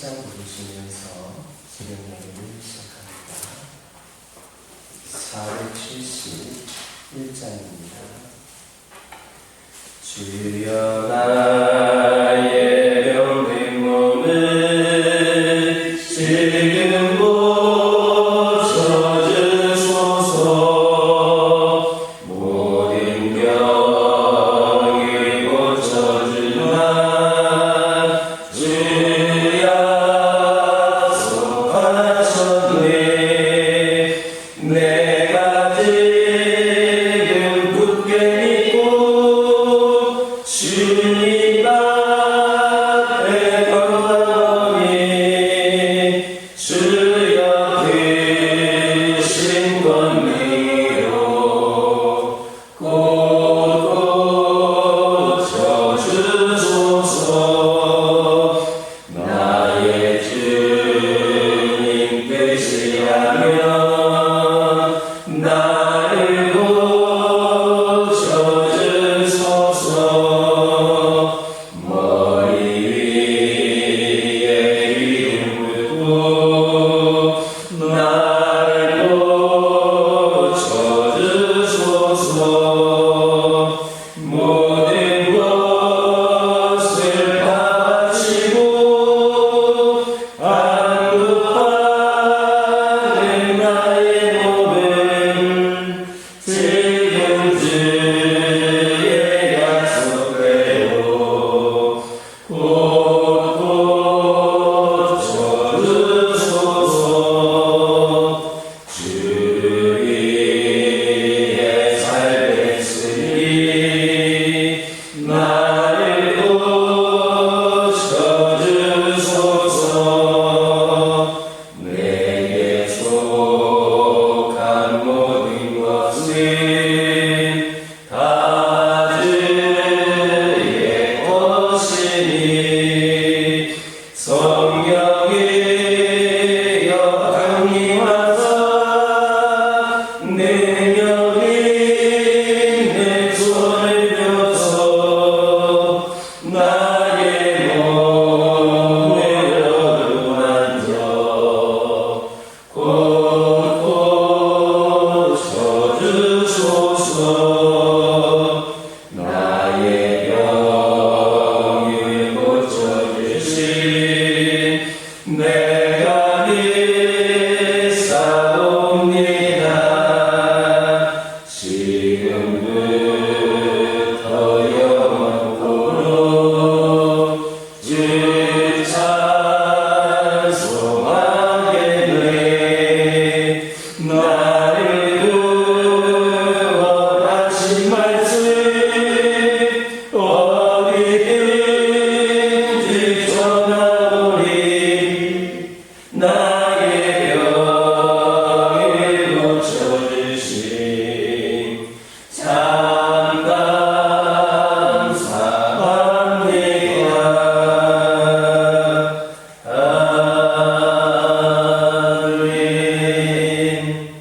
1장 부르시면서 기름내기를 시작합니다. 471장입니다. 주여 나의 병든 몸을 지금 고쳐주소서. 모든 병을 고쳐주나 주야 속하셨네. 내가 지금 굳게 믿고 주님 앞에 걸어가니 주여 크신 권리로 곧 고쳐주소서. 나의 주님 되시라면 나를 고쳐주소서. 머리 위에 기름 붓고 나를 고쳐주소서. 모든 것을 바치고 안급하는 나의 몸을 지금 주의 약속대로 곧 고쳐주소서. 주위에 살겠으니 나를 고쳐주소서. 내게 속한 모든 것은 다 주의 것이니 성령의 영이 와서 내 영이 내 손을 펴서 나의 몸을 어루만져 곧 고쳐주소서. 나의 병을 고쳐주신 내가 믿사옵니다. 지금부터 영원토록 주 찬송하겠네. 나를 구원하신 말씀 어디든지 전하오리. 나의 병을 고쳐주신 참 감사합니다. 아멘.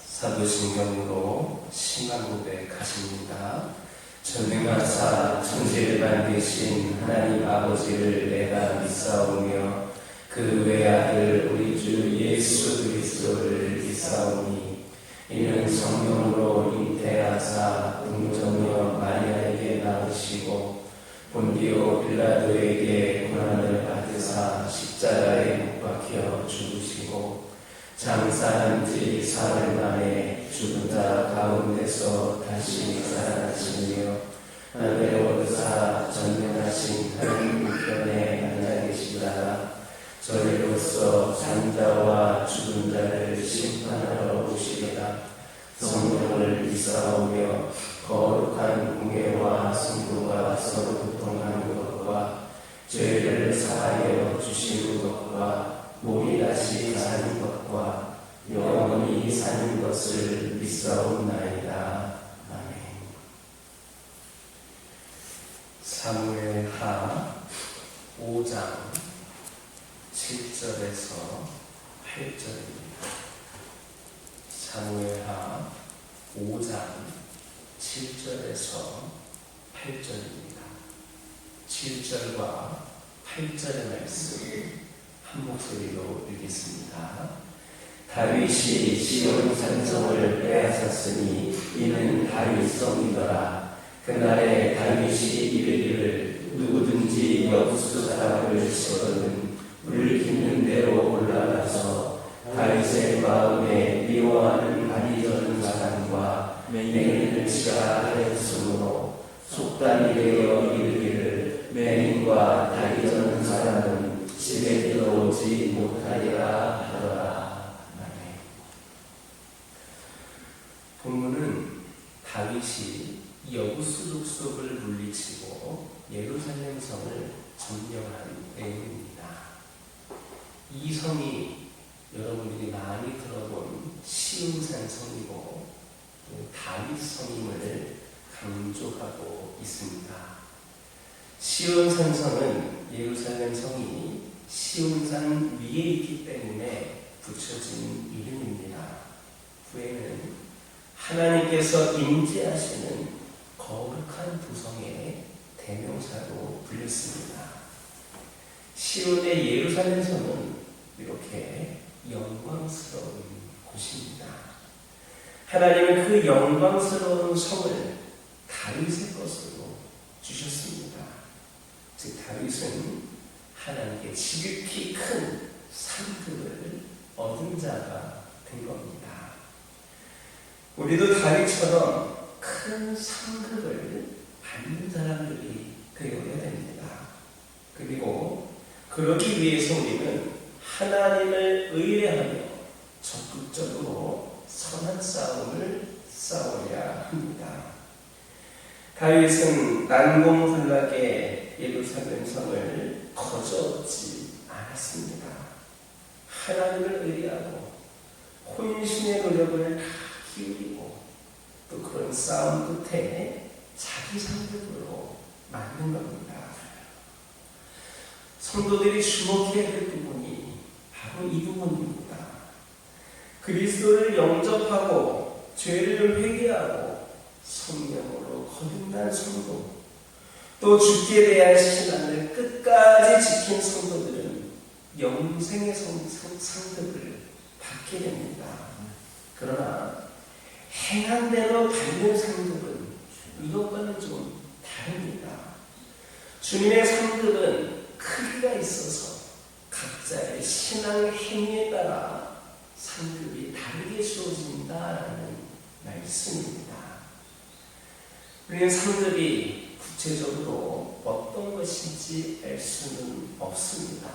사도신경으로 신앙 고백하십니다. 전능하사 천지를 만드신 하나님 아버지를 내가 믿사오며 그 외아들 우리 주 예수 그리스도를 믿사오니 이는 성령으로 잉태하사 동정녀 마리아에게 낳으시고 본디오 빌라도에게 고난을 받으사 십자가에 못 박혀 죽으시고 장사한 지 사흘 만에 죽은 자 가운데서 다시 살아나시며 하늘에 오르사 전능하신 하나님 우편에 앉아 계시다가 저리로서 산자와 죽은 자를 심판하러 오시리라. 성령을 믿사오며 거룩한 공예와 성도가 서로 교통하는 것과 죄를 사하여 주시는 것과 몸이 다시 사는 것과 영원히 사는 것을 믿사옵나이다. 아멘. 사무엘하 5장 7절에서 8절입니다. 사무엘하 5장 7절에서 8절입니다. 7절과 8절의 말씀 한 목소리로 읽겠습니다. 다윗이 시온 산성을 빼앗았으니 이는 다윗성이더라. 그날에 다윗이 이르기를 누구든지 여부수 사람을 치거든 물 깊는 데로 올라가서 다윗의 마음에 미워하는 다리 저는 사람과 맹인을 치라 하였으므로 속단이 되어 이르기를 맹인과 다리 저는 사람은 집에 들어오지 못하리라 하더라. 아멘. 본문은 다윗이 여부수 족속을 물리치고 예루살렘 성을 점령한 내용입니다. 이 성이 여러분들이 많이 들어본 시온산 성이고 또 다윗 성임을 강조하고 있습니다. 시온산 성은 예루살렘 성이 시온산 위에 있기 때문에 붙여진 이름입니다. 후에는 하나님께서 임재하시는 거룩한 도성의 대명사로 불렸습니다. 시온의 예루살렘 성은 이렇게 영광스러운 곳입니다. 하나님은 그 영광스러운 성을 다윗의 것으로 주셨습니다. 즉 다윗은 하나님께 지극히 큰 상급을 얻은 자가 된 겁니다. 우리도 다윗처럼 큰 상급을 받는 사람들이 되어야 됩니다. 그리고 그러기 위해서 우리는 하나님을 의뢰하며 적극적으로 선한 싸움을 싸워야 합니다. 다윗은 난공불락의 예루살렘 성을 거저지 않았습니다. 하나님을 의뢰하고 혼신의 노력을 다 기울이고 또 그런 싸움 끝에 자기 상급으로 만든 겁니다. 성도들이 주목해야 될 부분이 바로 이 부분입니다. 그리스도를 영접하고 죄를 회개하고 성령으로 거듭난 성도, 또 주께 대한 신앙을 끝까지 지킨 성도들은 영생의 상급을 받게 됩니다. 그러나 행한 대로 받는 상급은 이것과는 좀 다릅니다. 주님의 상급은 크기가 있어서 각자의 신앙의 행위에 따라 상급이 다르게 주어진다라는 말씀입니다. 우리는 상급이 구체적으로 어떤 것인지 알 수는 없습니다.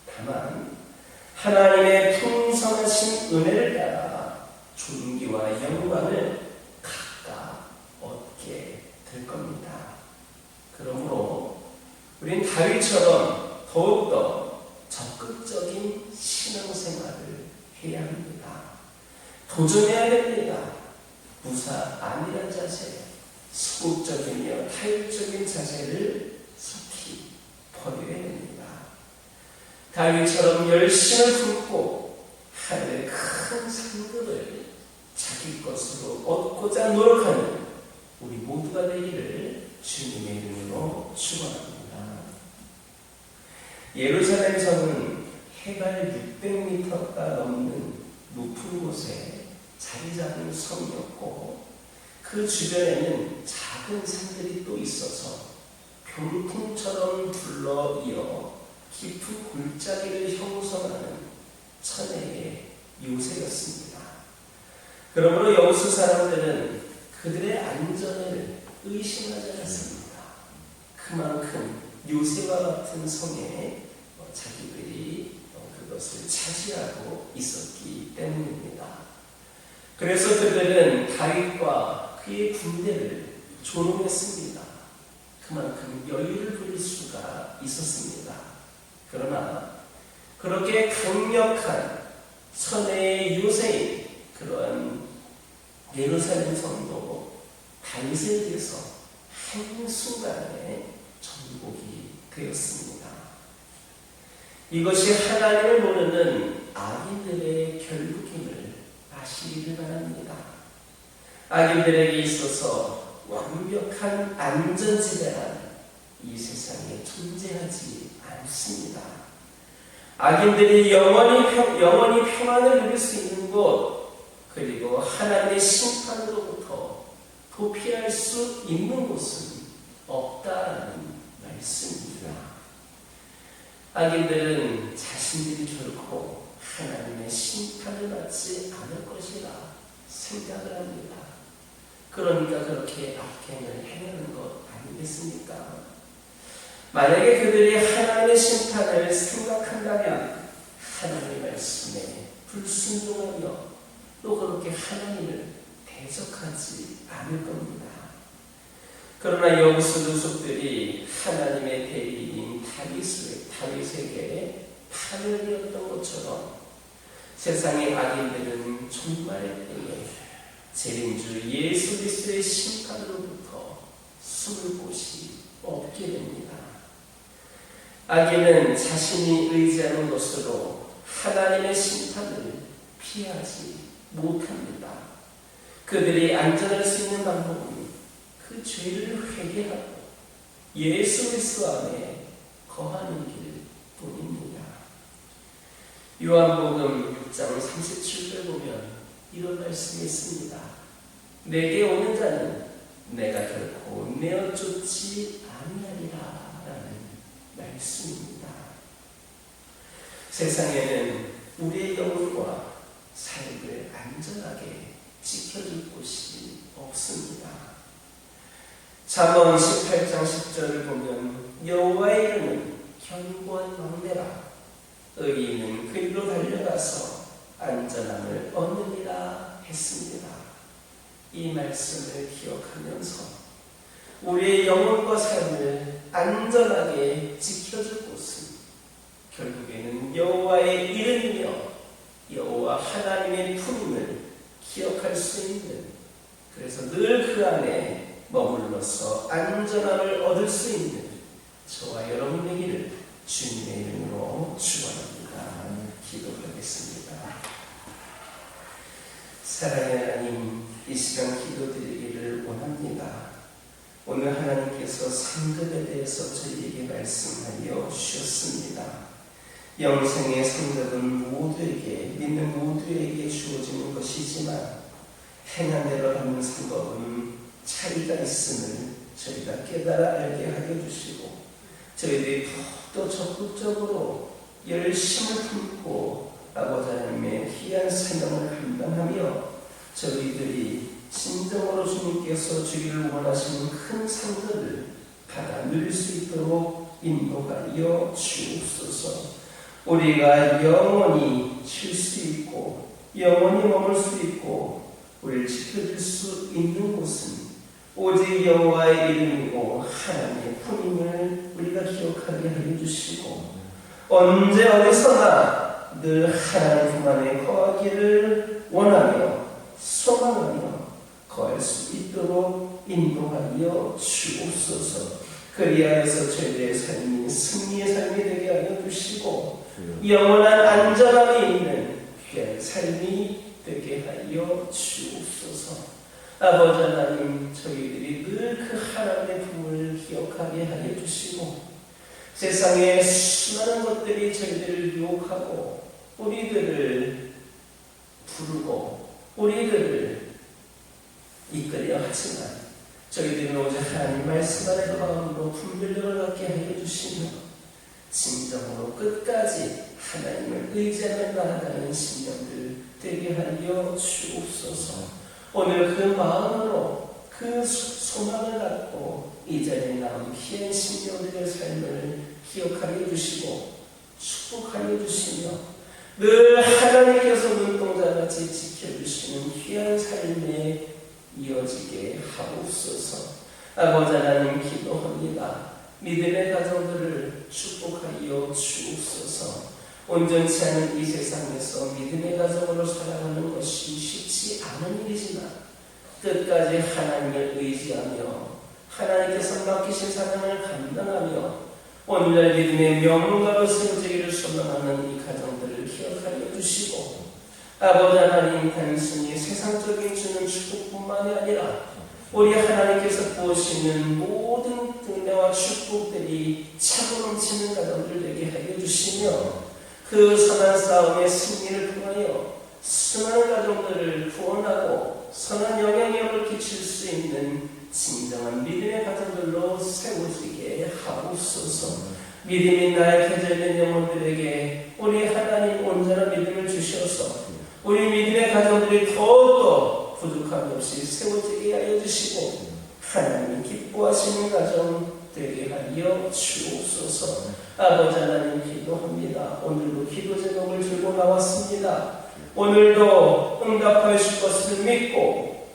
다만 하나님의 풍성하신 은혜를 따라 존귀와 영광을 각각 얻게 될 겁니다. 그러므로 우린 다윗처럼 더욱더 적극적인 신앙생활을 해야 합니다. 도전해야 됩니다. 무사 아니란 자세, 소극적이며 타협적인 자세를 속히 버려야 됩니다. 다윗처럼 열심을 품고 하늘의 큰 상급을 자기 것으로 얻고자 노력하는 우리 모두가 되기를 주님의 이름으로 축원합니다. 예루살렘 성은 해발 600m가 넘는 높은 곳에 자리 잡은 성이었고 그 주변에는 작은 산들이 또 있어서 병풍처럼 둘러이어 깊은 골짜기를 형성하는 천혜의 요새였습니다. 그러므로 여우수 사람들은 그들의 안전을 의심하지 않았습니다. 그만큼 요새와 같은 성에 자기들이 그것을 차지하고 있었기 때문입니다. 그래서 그들은 다윗과 그의 군대를 조롱했습니다. 그만큼 여유를 부릴 수가 있었습니다. 그러나 그렇게 강력한 선의 요새인 그러한 예루살렘 성도 다윗에 대해서 한순간에 정복이 되었습니다. 이것이 하나님을 모르는 악인들의 결국임을 아시기를 바랍니다. 악인들에게 있어서 완벽한 안전지대란 이 세상에 존재하지 않습니다. 악인들이 영원히 평안을 누릴 수 있는 곳, 그리고 하나님의 심판으로부터 도피할 수 있는 곳은 없다라는 말씀입니다. 악인들은 자신들이 결코 하나님의 심판을 받지 않을 것이라 생각을 합니다. 그러니까 그렇게 악행을 행하는 것 아니겠습니까? 만약에 그들이 하나님의 심판을 생각한다면 하나님의 말씀에 불순종하며 또 그렇게 하나님을 대적하지 않을 겁니다. 그러나 여우수 족속들이 하나님의 대리인 다윗에게 판을 이었던 것처럼 세상의 악인들은 종말의 때에 재림주 예수 그리스도의 심판으로부터 숨을 곳이 없게 됩니다. 악인은 자신이 의지하는 것으로 하나님의 심판을 피하지 못합니다. 그들이 안전할 수 있는 방법은 그 죄를 회개하고 예수 그리스도 안에 거하는 길 뿐입니다. 요한복음 6장 37절 보면 이런 말씀이 있습니다. 내게 오는 자는 내가 결코 내어 쫓지 아니하리라 라는 말씀입니다. 세상에는 우리의 영혼과 삶을 안전하게 지켜줄 곳이 없습니다. 잠언 18장 10절을 보면 여호와의 이름은 견고한 망대라 의인은 그 위로 달려가서 안전함을 얻느니라 했습니다. 이 말씀을 기억하면서 우리의 영혼과 삶을 안전하게 지켜줄 곳은 결국에는 여호와의 이름이며 여호와 하나님의 품임을 기억할 수 있는, 그래서 늘 그 안에 머물러서 안전함을 얻을 수 있는 저와 여러분 되기를 주님의 이름으로 축원합니다. 기도하겠습니다. 사랑의 하나님, 이 시간 기도드리기를 원합니다. 오늘 하나님께서 상급에 대해서 저희에게 말씀하여 주셨습니다. 영생의 상급은 모두에게, 믿는 모두에게 주어지는 것이지만 행한 대로 받는 상급은 차이가 있음을 저희가 깨달아 알게 하여 주시고 저희들이 더욱더 적극적으로 열심을 품고 아버지 하나님의 귀한 사명을 감당하며 저희들이 진정으로 주님께서 주기를 원하시는 큰 상급을 받아 누릴 수 있도록 인도하여 주옵소서. 우리가 영원히 쉴 수 있고 영원히 머물 수 있고 우리를 지켜줄 수 있는 곳은 오직 여호와의 이름이고 하나님의 품임을 우리가 기억하게 하여 주시고 언제 어디서나 늘 하나님 품 안에 거하기를 원하며 소망하며 거할 수 있도록 인도하여 주옵소서. 그리하여서 저희들의 삶이 승리의 삶이 되게 하여 주시고 영원한 안전함이 있는 귀한 삶이 되게 하여 주옵소서. 아버지 하나님, 저희들이 늘 그 하나님의 품을 기억하게 하여 주시고 세상에 수많은 것들이 저희들을 유혹하고 우리들을 부르고 우리들을 이끌려 하지만 저희들은 오직 하나님 말씀 안에 거함으로 분별력을 갖게 하여 주시며 진정으로 끝까지 하나님을 의지하며 나아가는 신령들 되게 하여 주옵소서. 오늘 그 마음으로 그 소망을 갖고 이 자리에 남은 귀한 신령들의 삶을 기억하여 주시고 축복하여 주시며 늘 하나님께서 눈동자같이 지켜주시는 귀한 삶에 이어지게 하옵소서. 아버지 하나님 기도합니다. 믿음의 가정들을 축복하여 주옵소서. 온전치 않은 이 세상에서 믿음의 가정으로 살아가는 것이 쉽지 않은 일이지만 끝까지 하나님을 의지하며 하나님께서 맡기신 사명을 감당하며 오늘날 믿음의 명문가로 세워지기를 소망하는 이 가정들을 기억하여 주시고 아버지 하나님, 단순히 세상적인 주는 축복뿐만이 아니라 우리 하나님께서 부으시는 모든 은혜와 축복들이 차고 넘치는 가정들 되게 하여 주시며 그 선한 싸움의 승리를 통하여 수많은 가정들을 구원하고 선한 영향력을 끼칠 수 있는 진정한 믿음의 가정들로 세워지게 하옵소서. 믿음이 나약해져 있는 영혼들에게 우리 하나님 온전한 믿음을 주셔서 우리 믿음의 가정들이 더욱더 부족함이 없이 세워지게 하여 주시고 하나님이 기뻐하시는 가정 되게 하여 주옵소서. 아버지 하나님 기도합니다. 오늘도 기도 제목을 들고 나왔습니다. 오늘도 응답하실 것을 믿고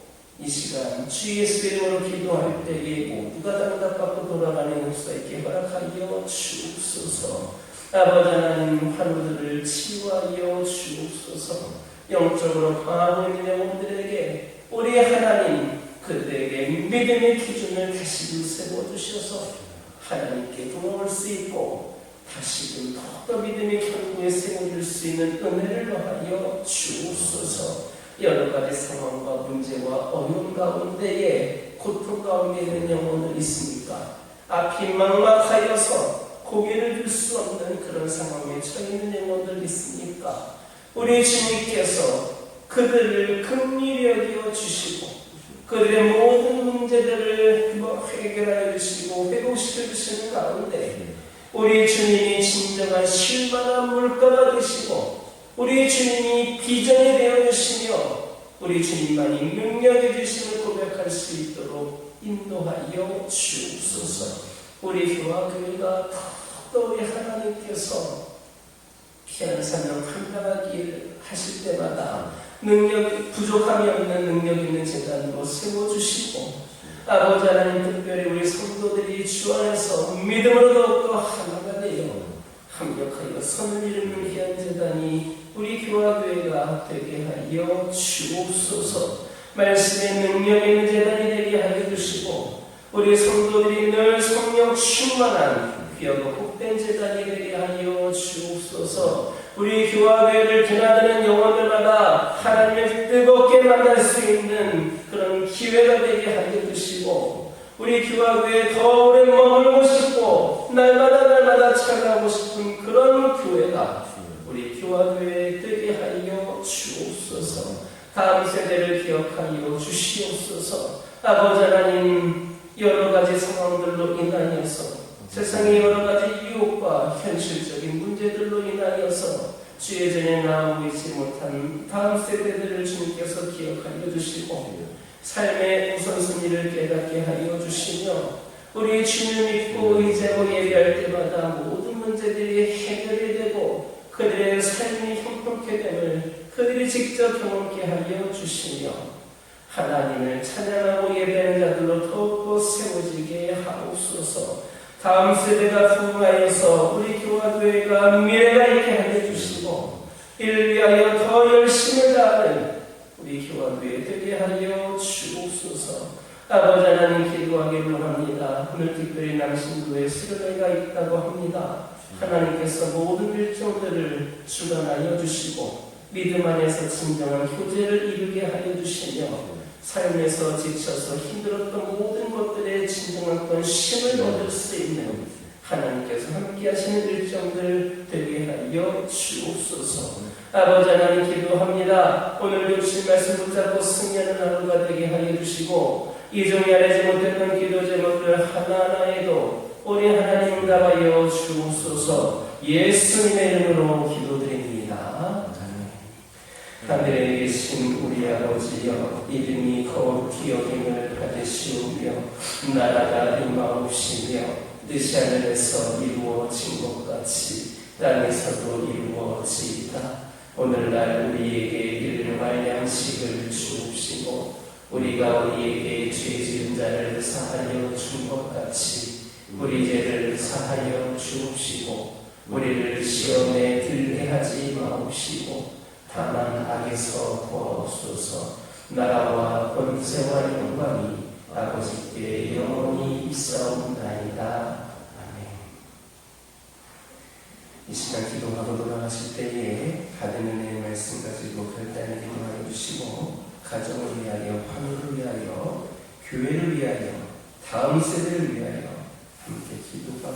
이 시간 주 예수의 이름으로 기도할 때에 모두가 다 응답받고 돌아가는 역사 있게 허락하여 주옵소서. 아버지 하나님 환우들을 치유하여 주옵소서. 영적으로 강하고 있는 영혼들에게 우리 하나님 그들에게 믿음의 기준을 다시금 세워주셔서 하나님께 돌아올 수 있고 다시금 더욱더 믿음의 견고에 세워줄 수 있는 은혜를 더하여 주옵소서. 여러 가지 상황과 문제와 어려움 가운데에 고통 가운데 있는 영혼들 있습니까? 앞이 막막하여서 고개를 들 수 없는 그런 상황에 처해 있는 영혼들 있습니까? 우리 주님께서 그들을 긍휼히 여겨 주시고 그들의 모든 문제들을 해결하여 주시고 회복시켜 주시는 가운데 우리 주님이 진정한 실만한 물가가 되시고 우리 주님이 비전이 되어주시며 우리 주님만이 능력해 주심을 고백할 수 있도록 인도하여 주옵소서. 우리 교와 교회가 더욱더 우리 하나님께서 귀한 사명 감당하길 하실 때마다 능력 부족함이 없는 능력 있는 재단으로 세워주시고 아버지 하나님 특별히 우리 성도들이 주 안에서 믿음으로 더욱더 하나가 되어 합력하여 선을 이루는 귀한 재단이 우리 교와 교회가 되게 하여 주옵소서. 말씀의 능력 있는 재단이 되게 하여 주시고 우리 성도들이 늘 성령 충만한 귀하고 복된 재단이 되게 하여 주옵소서. 우리 교와 교회를 드나드는 영혼들마다 하나님을 뜨겁게 만날 수 있는 그런 기회가 되게 하여 주시고 우리 교와 교회에 더 오래 머물고 싶고 날마다 찾아가고 싶은 그런 교회가 우리 교와 교회에 되게 하여 주옵소서. 다음 세대를 기억하여 주시옵소서. 아버지 하나님 여러 가지 상황들로 인하여서 세상의 여러 가지 유혹과 현실적인 문제들로 인하여서 주의 전에 나오고 있지 못한 다음 세대들을 주님께서 기억하여 주시고 삶의 우선순위를 깨닫게 하여 주시며 우리 주님을 믿고 의지하고 예배할 때마다 모든 문제들이 해결이 되고 그들의 삶이 형통케 됨을 그들이 직접 경험케 하여 주시며 하나님을 찬양하고 예배하는 자들로 더욱더 세워지게 하옵소서. 다음 세대가 부흥하여서 우리 교와 교회가 미래가 있게 하여 주시고 이를 위하여 더 열심을 다하는 우리 교와 교회 되게 하여 주옵소서. 아버지 하나님 기도하기를 원합니다. 오늘 특별히 남신도에 수련회가 있다고 합니다. 하나님께서 모든 일정들을 주관하여 주시고 믿음 안에서 진정한 교제를 이루게 하여 주시며 삶에서 지쳐서 힘들었던 모든 것들에 진정한 힘을 얻을 수 있는 하나님께서 함께 하시는 일정들 되게 하여 주옵소서. 아버지 하나님 기도합니다. 오늘도 주신 말씀 붙잡고 승리하는 하루가 되게 하여 주시고 이종이 아뢰지 못했던 기도 제목들 하나하나에도 우리 하나님 응답하여 주옵소서. 예수님의 이름으로 기도드립니다. 하늘에 계신 우리 아버지여 이름이 거룩히 여김을 받으시오며 나라가 임하옵시며 뜻이 하늘에서 이루어진 것 같이 땅에서도 이루어지이다. 오늘날 우리에게 일용할 양식을 주옵시고 우리가 우리에게 죄 지은 자를 사하여 준 것 같이 우리 죄를 사하여 주옵시고 우리를 시험에 들게 하지 마옵시고 다만 악에서 구하옵소서. 나라와 권세와 영광이 아버지께 영원히 있사옵나이다. 아멘. 이 시간 기도하고 돌아가실 때에 받은 은혜의 말씀 가지고 결단을 기도하여 주시고 가정을 위하여, 환우를 위하여, 교회를 위하여, 다음 세대를 위하여 함께 기도하겠습니다.